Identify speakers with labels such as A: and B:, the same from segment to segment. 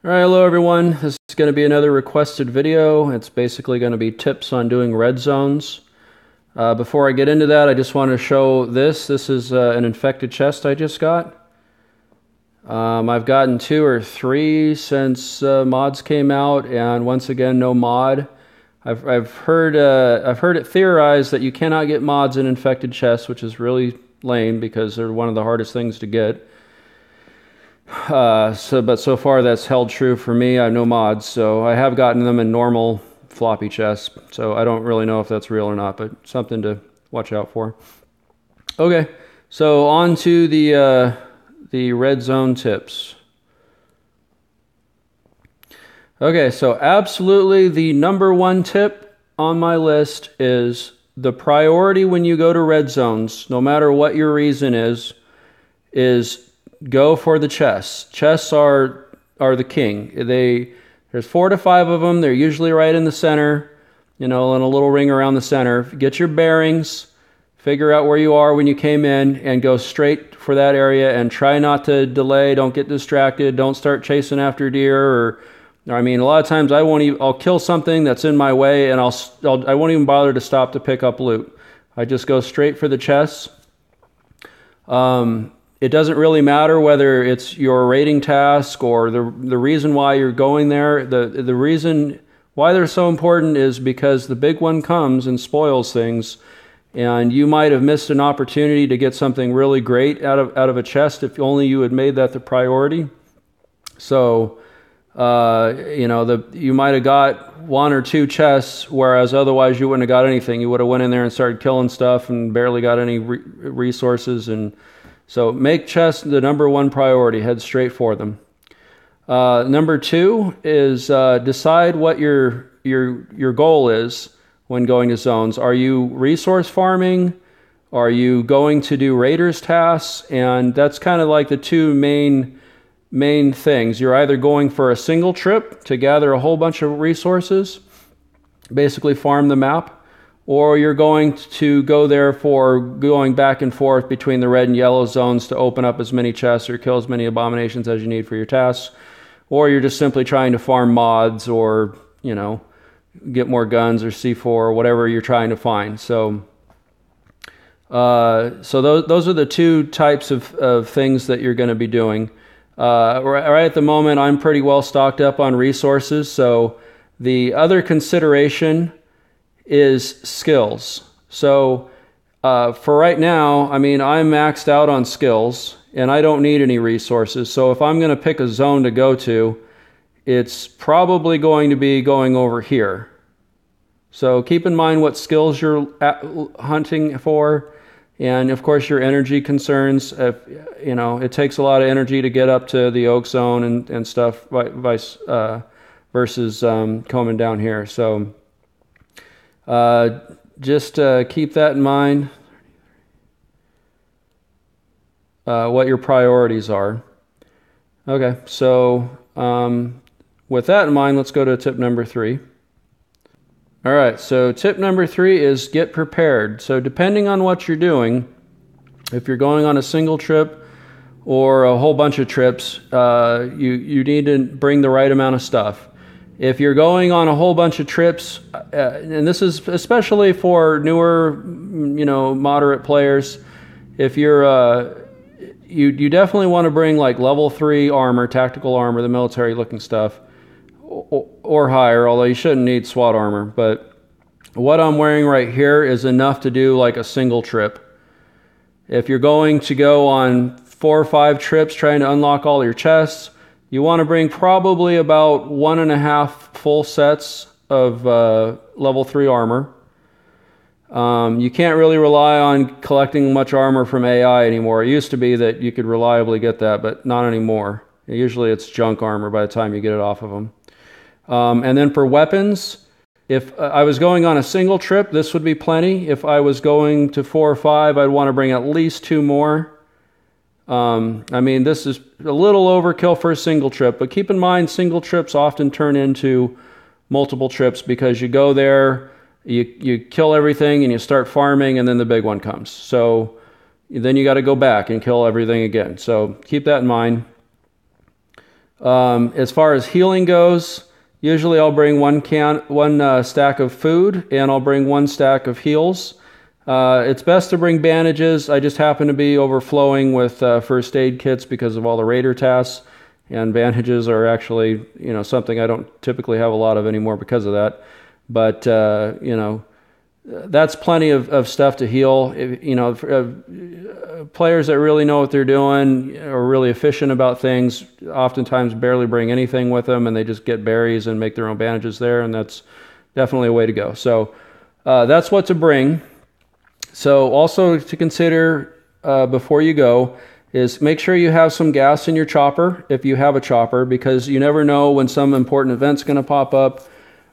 A: All right, hello everyone. This is going to be another requested video. It's basically going to be tips on doing red zones. Before I get into that, I just want to show this. This is an infected chest I just got. I've gotten 2 or 3 since mods came out, and once again, no mod. I've heard it theorized that you cannot get mods in infected chests, which is really lame because they're one of the hardest things to get. But so far that's held true for me. I have no mods, so I have gotten them in normal floppy chests, so I don't really know if that's real or not, but something to watch out for. Okay, so on to the red zone tips. Okay, so absolutely the #1 tip on my list is the priority when you go to red zones, no matter what your reason is go for the chests. Chests are the king. There's 4 to 5 of them. They're usually right in the center, you know, in a little ring around the center. Get your bearings, figure out where you are when you came in, and go straight for that area. And try not to delay. Don't get distracted. Don't start chasing after deer. Or I mean, a lot of times I'll kill something that's in my way, and I won't even bother to stop to pick up loot. I just go straight for the chests. It doesn't really matter whether it's your raiding task or the reason why you're going there. The reason why they're so important is because the big one comes and spoils things, and you might have missed an opportunity to get something really great out of a chest if only you had made that the priority. So, you know, you might have got 1 or 2 chests, whereas otherwise you wouldn't have got anything. You would have went in there and started killing stuff and barely got any resources. And so make chests the #1 priority. Head straight for them. #2 is decide what your goal is when going to zones. Are you resource farming? Are you going to do raiders tasks? And that's kind of like the 2 main things. You're either going for a single trip to gather a whole bunch of resources, basically farm the map, or you're going to go there for going back and forth between the red and yellow zones to open up as many chests or kill as many abominations as you need for your tasks, or you're just simply trying to farm mods or, you know, get more guns or C4 or whatever you're trying to find. So those are the 2 types of things that you're going to be doing. Right at the moment, I'm pretty well stocked up on resources, so the other consideration is skills. So for right now, I mean, I'm maxed out on skills and I don't need any resources. So if I'm going to pick a zone to go to, it's probably going to be going over here. So keep in mind what skills you're hunting for, and of course your energy concerns. You know, it takes a lot of energy to get up to the oak zone and stuff, versus coming down here. So just keep that in mind, what your priorities are. Okay, so with that in mind, let's go to tip #3. All right, so tip #3 is get prepared. So depending on what you're doing, if you're going on a single trip or a whole bunch of trips, you need to bring the right amount of stuff. If you're going on a whole bunch of trips, and this is especially for newer, you know, moderate players, if you're, you definitely want to bring like level 3 armor, tactical armor, the military looking stuff, or higher, although you shouldn't need SWAT armor. But what I'm wearing right here is enough to do like a single trip. If you're going to go on 4 or 5 trips trying to unlock all your chests, you want to bring probably about 1.5 full sets of level 3 armor. You can't really rely on collecting much armor from AI anymore. It used to be that you could reliably get that, but not anymore. Usually it's junk armor by the time you get it off of them. And then for weapons, if I was going on a single trip, this would be plenty. If I was going to 4 or 5, I'd want to bring at least 2 more. I mean, this is a little overkill for a single trip, but keep in mind single trips often turn into multiple trips because you go there, you kill everything and you start farming, and then the big one comes. So then you got to go back and kill everything again. So keep that in mind. As far as healing goes, usually I'll bring one stack of food, and I'll bring one stack of heals. It's best to bring bandages. I just happen to be overflowing with first aid kits because of all the raider tasks, and bandages are actually, something I don't typically have a lot of anymore because of that. But that's plenty of stuff to heal. Players that really know what they're doing are really efficient about things, oftentimes barely bring anything with them, and they just get berries and make their own bandages there, and that's definitely a way to go. So that's what to bring. So also to consider before you go is make sure you have some gas in your chopper, if you have a chopper, because you never know when some important event's going to pop up.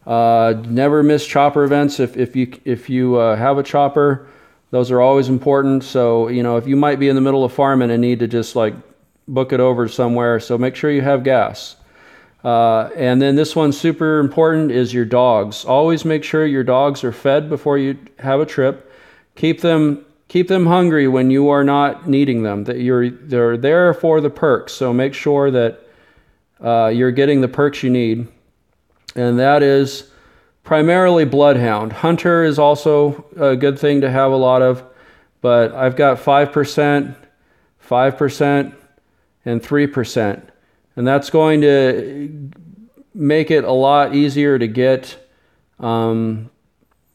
A: Never miss chopper events if you have a chopper. Those are always important. So, if you might be in the middle of farming and need to just like book it over somewhere, so make sure you have gas. And then this one's super important is your dogs. Always make sure your dogs are fed before you have a trip. Keep them hungry when you are not needing them. They're there for the perks. So make sure that you're getting the perks you need. And that is primarily Bloodhound. Hunter is also a good thing to have a lot of, but I've got 5%, 5%, and 3%. And that's going to make it a lot easier to get,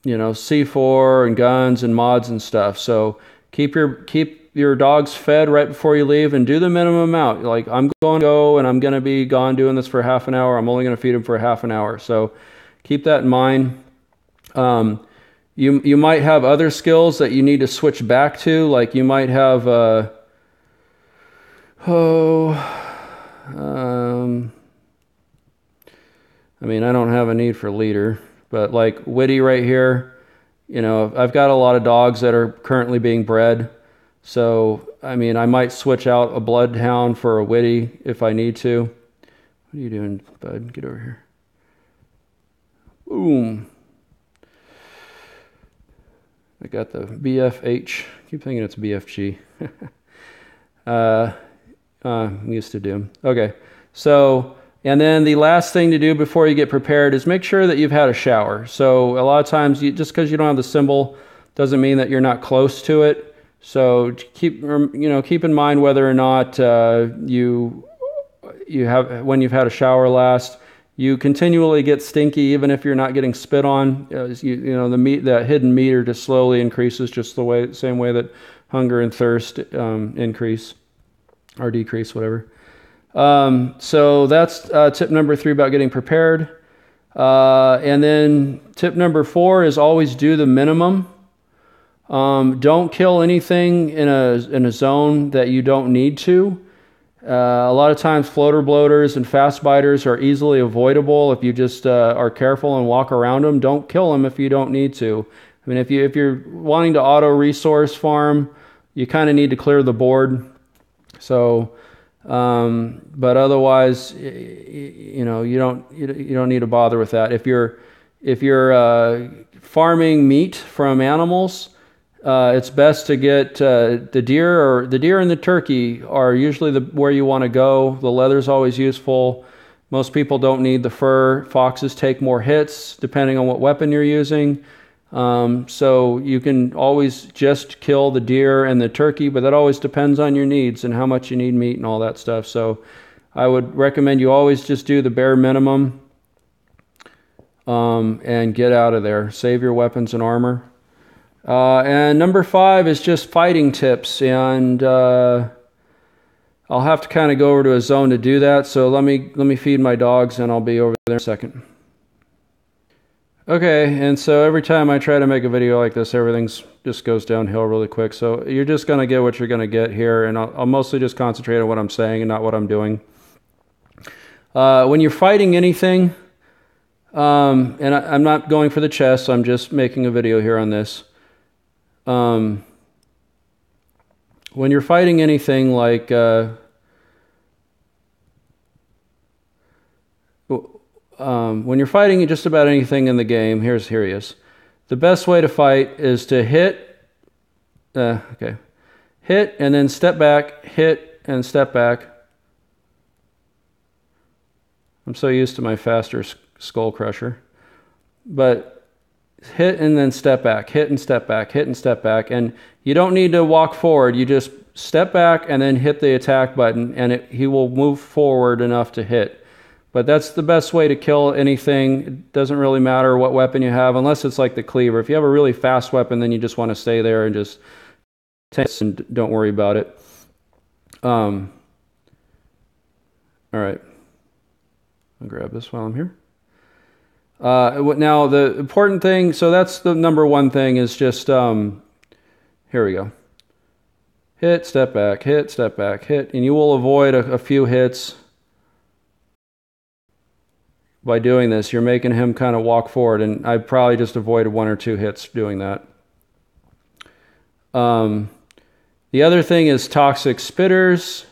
A: C4 and guns and mods and stuff. So keep your dogs fed right before you leave, and do the minimum amount. Like, I'm going to go and I'm going to be gone doing this for half an hour. I'm only going to feed them for half an hour. So keep that in mind. You might have other skills that you need to switch back to. Like you might have, I don't have a need for leader, but like Witty right here, I've got a lot of dogs that are currently being bred. So, I might switch out a Bloodhound for a Witty if I need to. What are you doing, bud? Get over here. Boom. I got the BFH. I keep thinking it's BFG. Used to do. Okay. So, and then the last thing to do before you get prepared is make sure that you've had a shower. So a lot of times, just because you don't have the symbol doesn't mean that you're not close to it. So keep in mind whether or not you have, when you've had a shower last. You continually get stinky even if you're not getting spit on. The hidden meter just slowly increases, just the same way that hunger and thirst increase or decrease, whatever. So that's tip number 3 about getting prepared. And then tip number 4 is always do the minimum. Don't kill anything in a zone that you don't need to. A lot of times floater bloaters and fast biters are easily avoidable if you just are careful and walk around them. Don't kill them if you don't need to. If you're wanting to auto resource farm, you kind of need to clear the board. So, but otherwise, you don't need to bother with that. If you're farming meat from animals, it's best to get the deer and the turkey are usually where you want to go. The leather's always useful. Most people don't need the fur. Foxes take more hits depending on what weapon you're using. So you can always just kill the deer and the turkey, but that always depends on your needs and how much you need meat and all that stuff. So I would recommend you always just do the bare minimum and get out of there. Save your weapons and armor. And number 5 is just fighting tips, and I'll have to kind of go over to a zone to do that. So let me feed my dogs, and I'll be over there in a second. Okay, and so every time I try to make a video like this, everything's just goes downhill really quick. So you're just going to get what you're going to get here, and I'll mostly just concentrate on what I'm saying and not what I'm doing. When you're fighting anything, and I'm not going for the chest, I'm just making a video here on this. When you're fighting anything like when you're fighting just about anything in the game, here he is. The best way to fight is to hit and then step back, hit and step back. I'm so used to my faster skull crusher. But hit and then step back, hit and step back, hit and step back. And you don't need to walk forward. You just step back and then hit the attack button, and he will move forward enough to hit. But that's the best way to kill anything. It doesn't really matter what weapon you have, unless it's like the cleaver. If you have a really fast weapon, then you just want to stay there and just and don't worry about it. All right. I'll grab this while I'm here. Now, the important thing, so that's the number one thing, is just, here we go. Hit, step back, hit, and you will avoid a few hits by doing this. You're making him kind of walk forward, and I probably just avoided 1 or 2 hits doing that. The other thing is toxic spitters.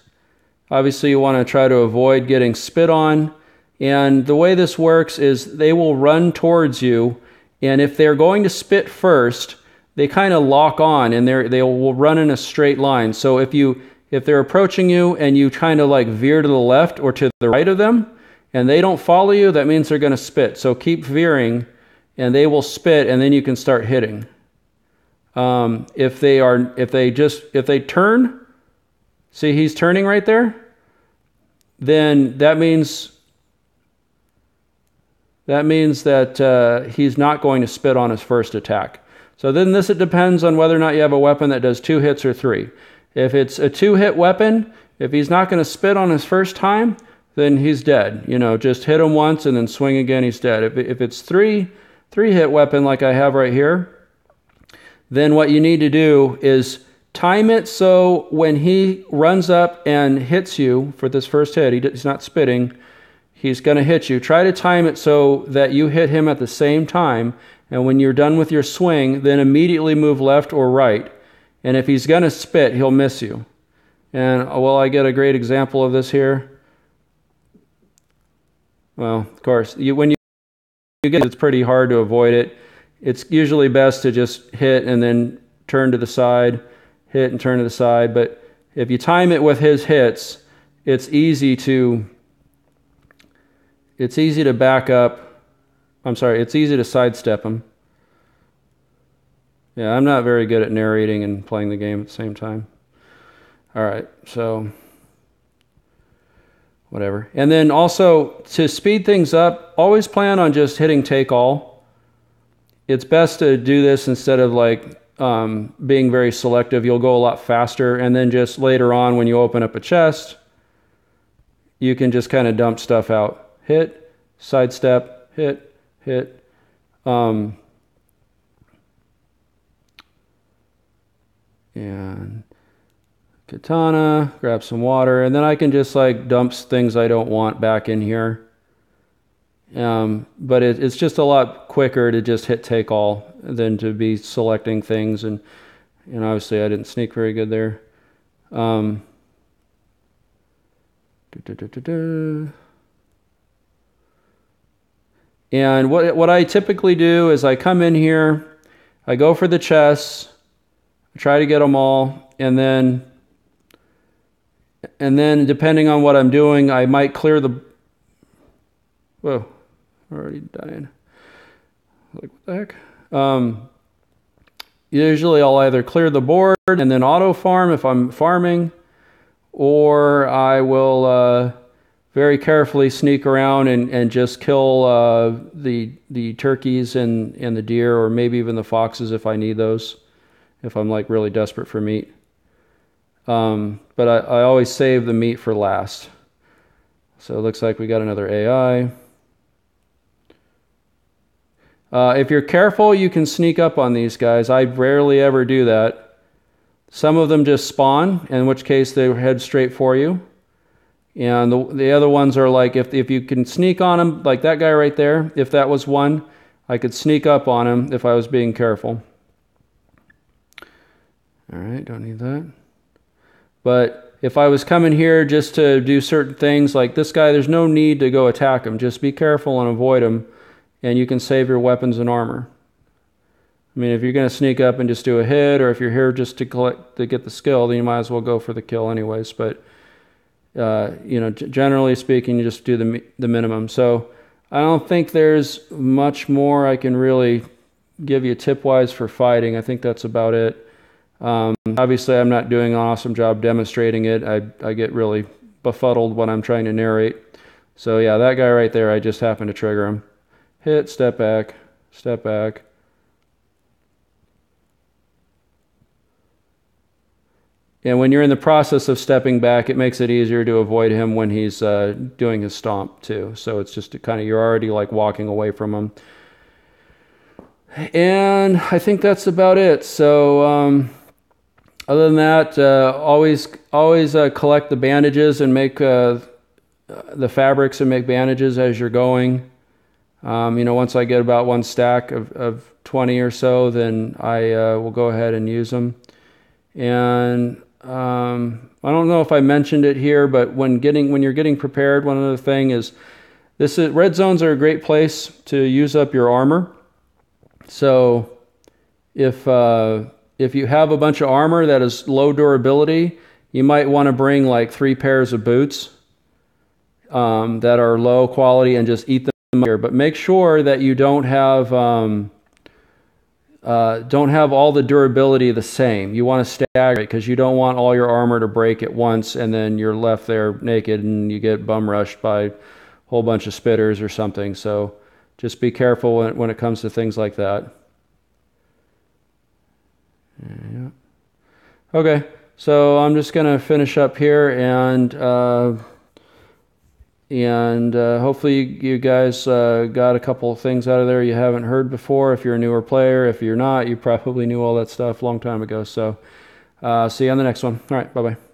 A: Obviously, you want to try to avoid getting spit on. And the way this works is they will run towards you, and if they're going to spit first, they kind of lock on, and they will run in a straight line. So if they're approaching you and you kind of like veer to the left or to the right of them, and they don't follow you, that means they're going to spit. So keep veering, and they will spit, and then you can start hitting. If they turn, see he's turning right there, then that means that he's not going to spit on his first attack. So then it depends on whether or not you have a weapon that does 2 hits or 3. If it's a 2-hit weapon, if he's not going to spit on his first time, then he's dead. You know, just hit him once and then swing again, he's dead. If it's 3-hit weapon like I have right here, then what you need to do is time it so when he runs up and hits you for this first hit, he's not spitting, he's going to hit you. Try to time it so that you hit him at the same time, and when you're done with your swing, then immediately move left or right. And if he's going to spit, he'll miss you. And will I get a great example of this here? Well, of course, when you get it, it's pretty hard to avoid it. It's usually best to just hit and then turn to the side, hit and turn to the side. But if you time it with his hits, it's easy to back up. I'm sorry, it's easy to sidestep him. Yeah, I'm not very good at narrating and playing the game at the same time. All right, so whatever. And then also, to speed things up, always plan on just hitting take all. It's best to do this instead of like being very selective. You'll go a lot faster, and then just later on when you open up a chest, you can just kind of dump stuff out. Hit, sidestep, hit. And katana, grab some water, and then I can just like dump things I don't want back in here. But it's just a lot quicker to just hit take all than to be selecting things, and obviously I didn't sneak very good there. And what I typically do is I come in here, I go for the chests, I try to get them all, and then depending on what I'm doing, I might clear the... Whoa, I'm already dying. Like, what the heck? Usually I'll either clear the board and then auto farm if I'm farming, or I will very carefully sneak around and just kill the turkeys and the deer, or maybe even the foxes if I need those, if I'm like really desperate for meat. But I always save the meat for last. So it looks like we got another AI. If you're careful, you can sneak up on these guys. I rarely ever do that. Some of them just spawn, in which case they head straight for you. And the other ones are like, if you can sneak on them, like that guy right there, if that was one, I could sneak up on him if I was being careful. All right, don't need that. But if I was coming here just to do certain things, like this guy, there's no need to go attack him. Just be careful and avoid him, and you can save your weapons and armor. I mean, if you're going to sneak up and just do a hit, or if you're here just to get the skill, then you might as well go for the kill anyways. But generally speaking, you just do the minimum. So I don't think there's much more I can really give you tip-wise for fighting. I think that's about it. Obviously, I'm not doing an awesome job demonstrating it. I get really befuddled when I'm trying to narrate. So yeah, that guy right there, I just happened to trigger him. Hit, step back, step back. And when you're in the process of stepping back, it makes it easier to avoid him when he's doing his stomp too. So it's just you're already like walking away from him. And I think that's about it. So other than that, always collect the bandages and make the fabrics and make bandages as you're going. Once I get about one stack of 20 or so, then I will go ahead and use them. And I don't know if I mentioned it here, but when you're getting prepared, one other thing is red zones are a great place to use up your armor. So if you have a bunch of armor that is low durability, you might want to bring like 3 pairs of boots that are low quality and just eat them here. But make sure that you don't have all the durability the same. You want to stagger it because you don't want all your armor to break at once and then you're left there naked and you get bum rushed by a whole bunch of spitters or something. So just be careful when it comes to things like that. Yeah. Okay, so I'm just going to finish up here and hopefully you guys got a couple of things out of there you haven't heard before. If you're a newer player, if you're not, you probably knew all that stuff a long time ago. So see you on the next one. All right, bye-bye.